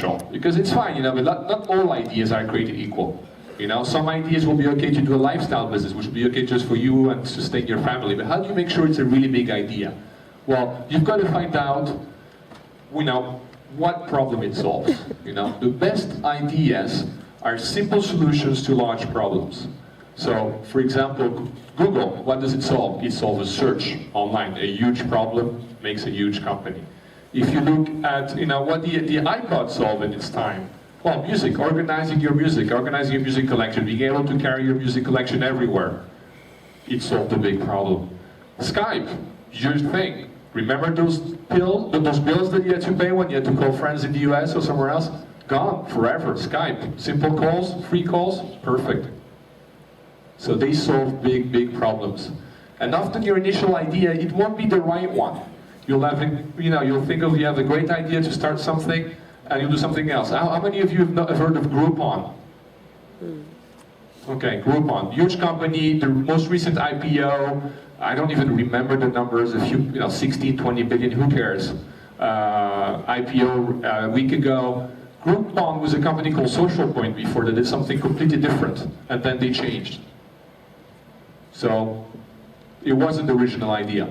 potential, because it's fine, you know, but not all ideas are created equal. You know, some ideas will be okay to do a lifestyle business, which will be okay just for you and sustain your family. But how do you make sure it's a really big idea? Well, you've got to find out, you know, what problem it solves. You know, the best ideas are simple solutions to large problems. So, for example, Google, what does it solve? It solves a search online. A huge problem makes a huge company. If you look at, you know, what the iPod solved in its time, well, music, organizing your music collection, being able to carry your music collection everywhere. It solved a big problem. Skype, huge thing. Remember those bills that you had to pay when you had to call friends in the US or somewhere else? Gone, forever. Skype, simple calls, free calls, perfect. So they solve big, big problems. And often your initial idea, it won't be the right one. You'll have, you know, you'll think of, you have a great idea to start something, and you'll do something else. How many of you have heard of Groupon? Okay, Groupon, huge company, the most recent IPO, I don't even remember the numbers, a few, you know, 16, 20 billion, who cares? IPO a week ago. Groupon was a company called Social Point before that did something completely different, and then they changed. So, it wasn't the original idea.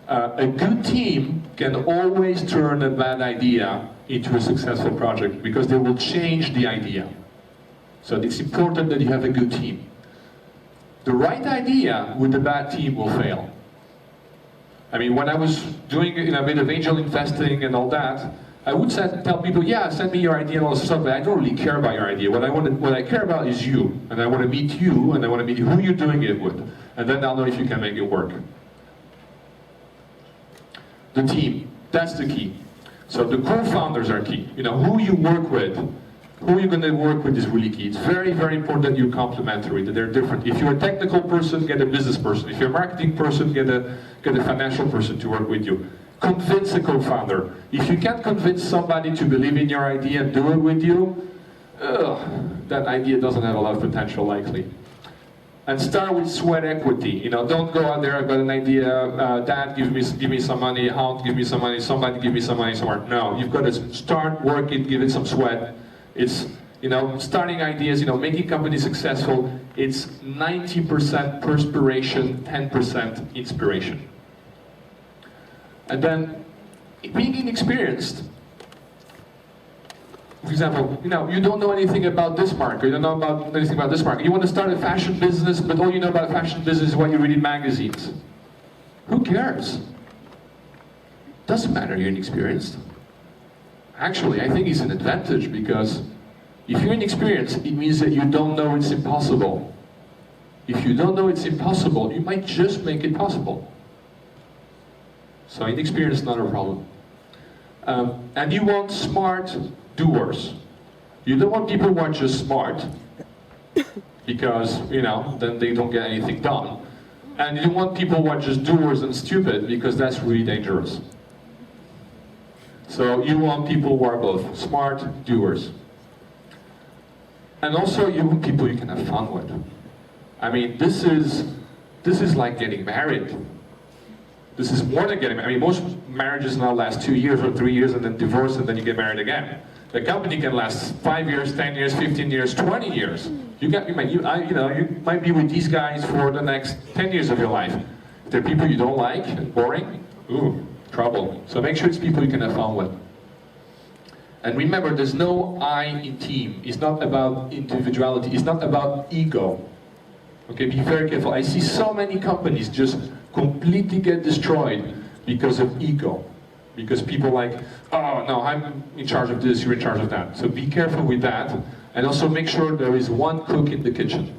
A good team can always turn a bad idea into a successful project because they will change the idea. So it's important that you have a good team. The right idea with a bad team will fail. I mean, when I was doing, you know, a bit of angel investing and all that, I would tell people, yeah, send me your idea and all this stuff, but I don't really care about your idea. What I care about is you, and I want to meet you, and I want to meet who you're doing it with, and then I'll know if you can make it work. The team, that's the key. So the co-founders are key. You know, who you work with, who you're going to work with is really key. It's very, very important that you're complementary, that they're different. If you're a technical person, get a business person. If you're a marketing person, get a financial person to work with you. Convince a co-founder. If you can't convince somebody to believe in your idea and do it with you, that idea doesn't have a lot of potential likely. And start with sweat equity. You know, don't go out there, I've got an idea, Dad, give me some money, Aunt, give me some money, somebody give me some money somewhere. No, you've got to start working, give it some sweat. It's, you know, starting ideas, you know, making companies successful, it's 90% perspiration, 10% inspiration. And then, being inexperienced. For example, you know, you don't know anything about this market, you don't know anything about this market. You want to start a fashion business, but all you know about fashion business is what you read in magazines. Who cares? Doesn't matter you're inexperienced. Actually, I think it's an advantage, because if you're inexperienced, it means that you don't know it's impossible. If you don't know it's impossible, you might just make it possible. So inexperience is not a problem. And you want smart doers. You don't want people who are just smart, because, you know, then they don't get anything done. And you don't want people who are just doers and stupid, because that's really dangerous. So you want people who are both smart doers. And also you want people you can have fun with. I mean, this is like getting married. This is more than getting married. I mean, most marriages now last 2 years or 3 years and then divorce and then you get married again. The company can last 5 years, 10 years, 15 years, 20 years. You might be with these guys for the next 10 years of your life. If they're people you don't like and boring, ooh, trouble. So make sure it's people you can have fun with. And remember, there's no I in team. It's not about individuality. It's not about ego. Okay, be very careful. I see so many companies just completely get destroyed because of ego. Because people like, oh no, I'm in charge of this, you're in charge of that. So be careful with that. And also make sure there is one cook in the kitchen.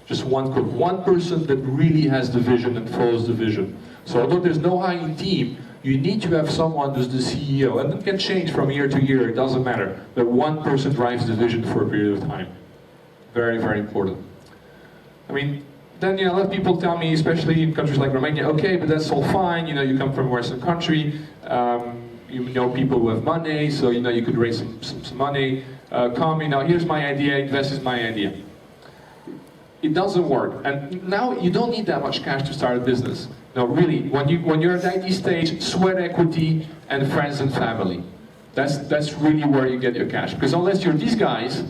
Just one cook. One person that really has the vision and follows the vision. So although there's no I in team, you need to have someone who's the CEO. And it can change from year to year, it doesn't matter. But one person drives the vision for a period of time. Very, very important. I mean, then, a lot of people tell me, especially in countries like Romania, okay, but that's all fine, you come from a Western country, you know people who have money, so you could raise some money, come, here's my idea, invest is my idea. It doesn't work, and now you don't need that much cash to start a business. No, really, when you're at the IT stage, sweat equity and friends and family. That's really where you get your cash. Because unless you're these guys,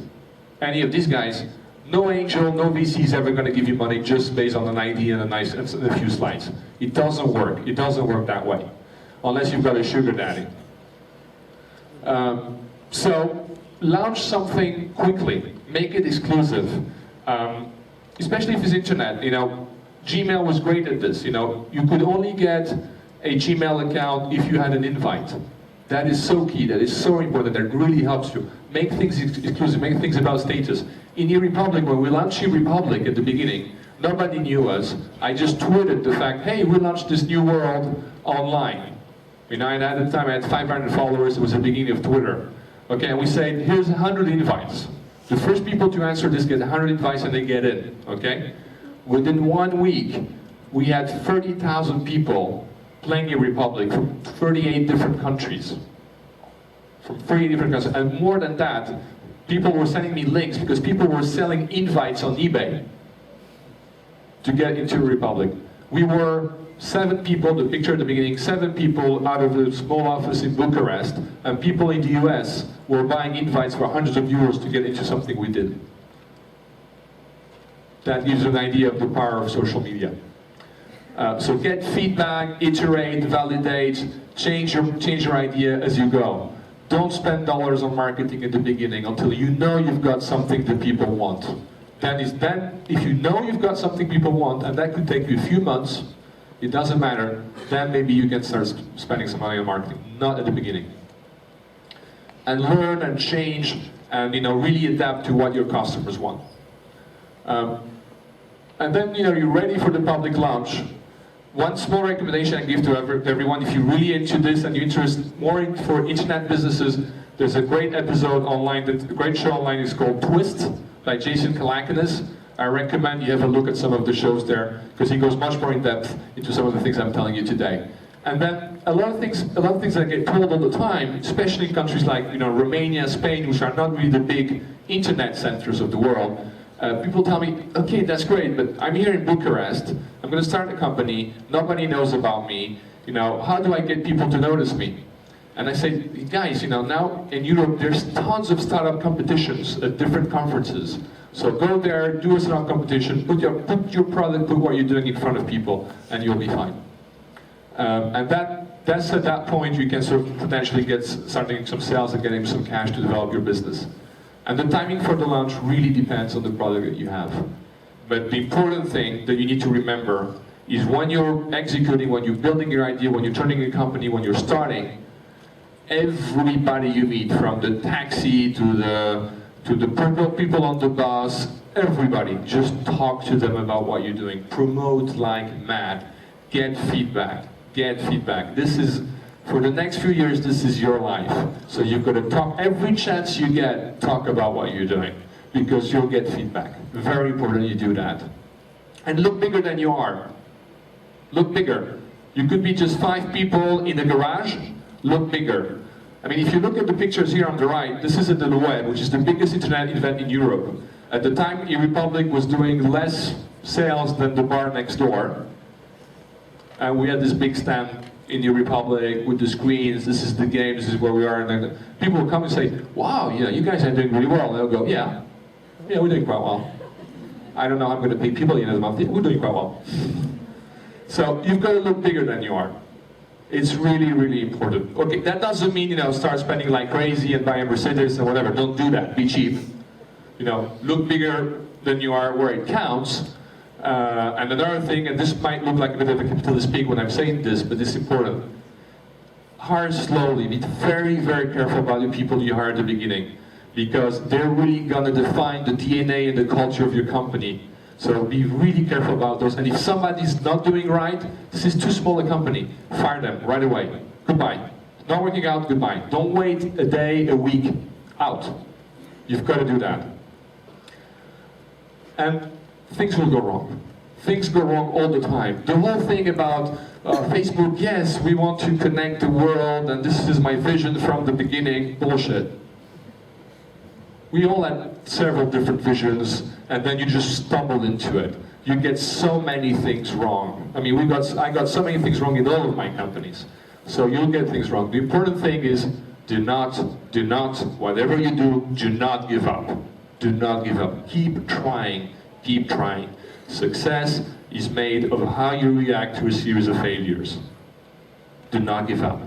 any of these guys, no angel, no VC is ever going to give you money just based on an idea and a few slides. It doesn't work. It doesn't work that way, unless you've got a sugar daddy. So launch something quickly. Make it exclusive, especially if it's internet. You know, Gmail was great at this. You know, you could only get a Gmail account if you had an invite. That is so key, that is so important, that really helps you. Make things exclusive, make things about status. In eRepublik, when we launched eRepublik at the beginning, nobody knew us. I just tweeted the fact, hey, we launched this new world online. You know, and at the time I had 500 followers, it was the beginning of Twitter. Okay, and we said, here's 100 invites. The first people to answer this get 100 invites and they get in, okay? Within 1 week, we had 30,000 people playing eRepublik from 38 different countries. From 38 different countries. And more than that, people were sending me links because people were selling invites on eBay to get into eRepublik. We were 7 people, the picture at the beginning, 7 people out of the small office in Bucharest, and people in the US were buying invites for hundreds of euros to get into something we did. That gives you an idea of the power of social media. So get feedback, iterate, validate, change your idea as you go. Don't spend dollars on marketing at the beginning until you know you've got something that people want. Then if you know you've got something people want, and that could take you a few months, it doesn't matter, then maybe you can start spending some money on marketing, not at the beginning. And learn and change and really adapt to what your customers want. And then you're ready for the public launch. One small recommendation I give to everyone, if you're really into this and you're interested more for internet businesses, there's a great episode online, a great show online, it's called Twist by Jason Calacanis. I recommend you have a look at some of the shows there because he goes much more in depth into some of the things I'm telling you today. And then a lot of things that get told all the time, especially in countries like Romania, Spain, which are not really the big internet centers of the world. People tell me, okay, that's great, but I'm here in Bucharest, I'm going to start a company, nobody knows about me, how do I get people to notice me? And I say, guys, now in Europe there's tons of startup competitions at different conferences. So go there, do a startup competition, put your product, put what you're doing in front of people, and you'll be fine. And that's at that point you can sort of potentially start doing some sales and getting some cash to develop your business. And the timing for the launch really depends on the product that you have. But the important thing that you need to remember is when you're executing, when you're building your idea, when you're turning a company, when you're starting, everybody you meet, from the taxi to the people on the bus, everybody, just talk to them about what you're doing. Promote like mad. Get feedback. Get feedback. This is, for the next few years, this is your life. So you've got to talk, every chance you get, talk about what you're doing. Because you'll get feedback. Very important you do that. And look bigger than you are. Look bigger. You could be just 5 people in a garage. Look bigger. I mean, if you look at the pictures here on the right, this is at the Web, which is the biggest internet event in Europe. At the time, eRepublik was doing less sales than the bar next door. And we had this big stand in eRepublik with the screens, this is the game, this is where we are. And then people will come and say, wow, you guys are doing really well. And they'll go, yeah, we're doing quite well. I don't know how I'm going to pay people at the end of the month. We're doing quite well. So you've got to look bigger than you are. It's really, really important. Okay, that doesn't mean, start spending like crazy and buy a Mercedes and whatever. Don't do that. Be cheap. Look bigger than you are where it counts. And another thing, and this might look like a bit of a capitalist speak when I'm saying this, but it's important. Hire slowly. Be very, very careful about the people you hire at the beginning, because they're really going to define the DNA and the culture of your company. So be really careful about those. And if somebody's not doing right, this is too small a company, fire them right away. Goodbye. Not working out, goodbye. Don't wait a day, a week, out. You've got to do that. And things will go wrong. Things go wrong all the time. The whole thing about Facebook, yes, we want to connect the world, and this is my vision from the beginning, bullshit. We all had several different visions, and then you just stumble into it. You get so many things wrong. I mean, I got so many things wrong in all of my companies. So you'll get things wrong. The important thing is Do not, whatever you do not give up. Do not give up. Keep trying, keep trying. Success is made of how you react to a series of failures. Do not give up.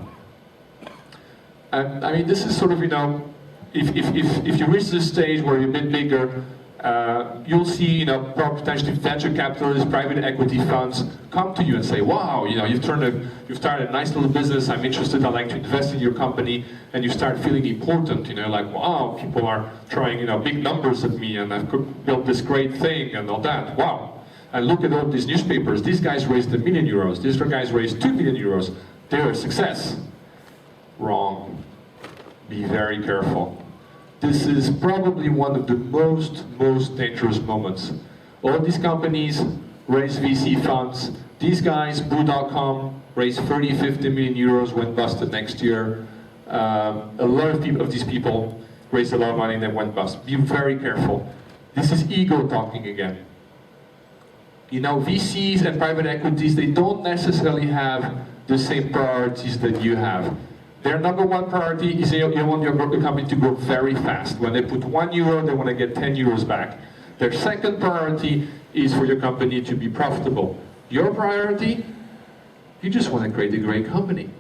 And I mean, this is sort of, you know, if you reach this stage where you're a bit bigger, you'll see, you know, potentially venture capitalists, private equity funds come to you and say, wow, you know, you've started a nice little business, I'm interested, I'd like to invest in your company, and you start feeling important, you know, like, wow, people are throwing, you know, big numbers at me, and I've built this great thing, and all that, wow. And look at all these newspapers, these guys raised €1 million, these guys raised €2 million, they're a success. Wrong. Be very careful. This is probably one of the most dangerous moments. All these companies raise VC funds. These guys, Boo.com, raised 30, 50 million euros, went busted next year. A lot of these people raised a lot of money and then went bust. Be very careful. This is ego talking again. You know, VCs and private equities, they don't necessarily have the same priorities that you have. Their number one priority is you want your company to grow very fast. When they put €1, they want to get 10 euros back. Their second priority is for your company to be profitable. Your priority, you just want to create a great company.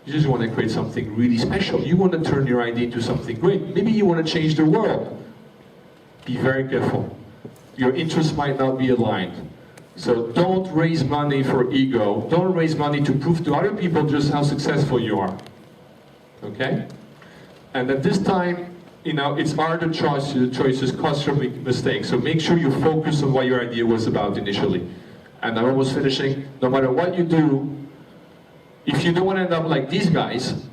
You just want to create something really special. You want to turn your idea into something great. Maybe you want to change the world. Be very careful. Your interests might not be aligned. So don't raise money for ego. Don't raise money to prove to other people just how successful you are. Okay? And at this time, you know, it's harder choices cause your mistakes. So make sure you focus on what your idea was about initially. And I'm almost finishing. No matter what you do, if you don't want to end up like these guys,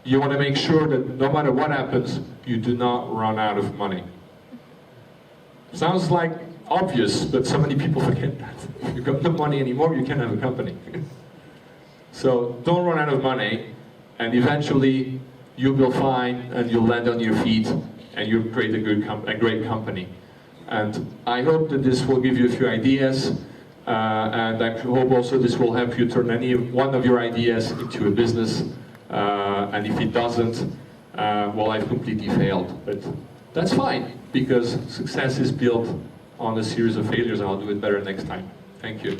you want to make sure that no matter what happens, you do not run out of money. Sounds like obvious, but so many people forget that. If you've got no money anymore, you can't have a company. So don't run out of money. And eventually, you will find and you'll land on your feet and you'll create a great company. And I hope that this will give you a few ideas, and I hope also this will help you turn one of your ideas into a business. And if it doesn't, well, I've completely failed. But that's fine, because success is built on a series of failures, and I'll do it better next time. Thank you.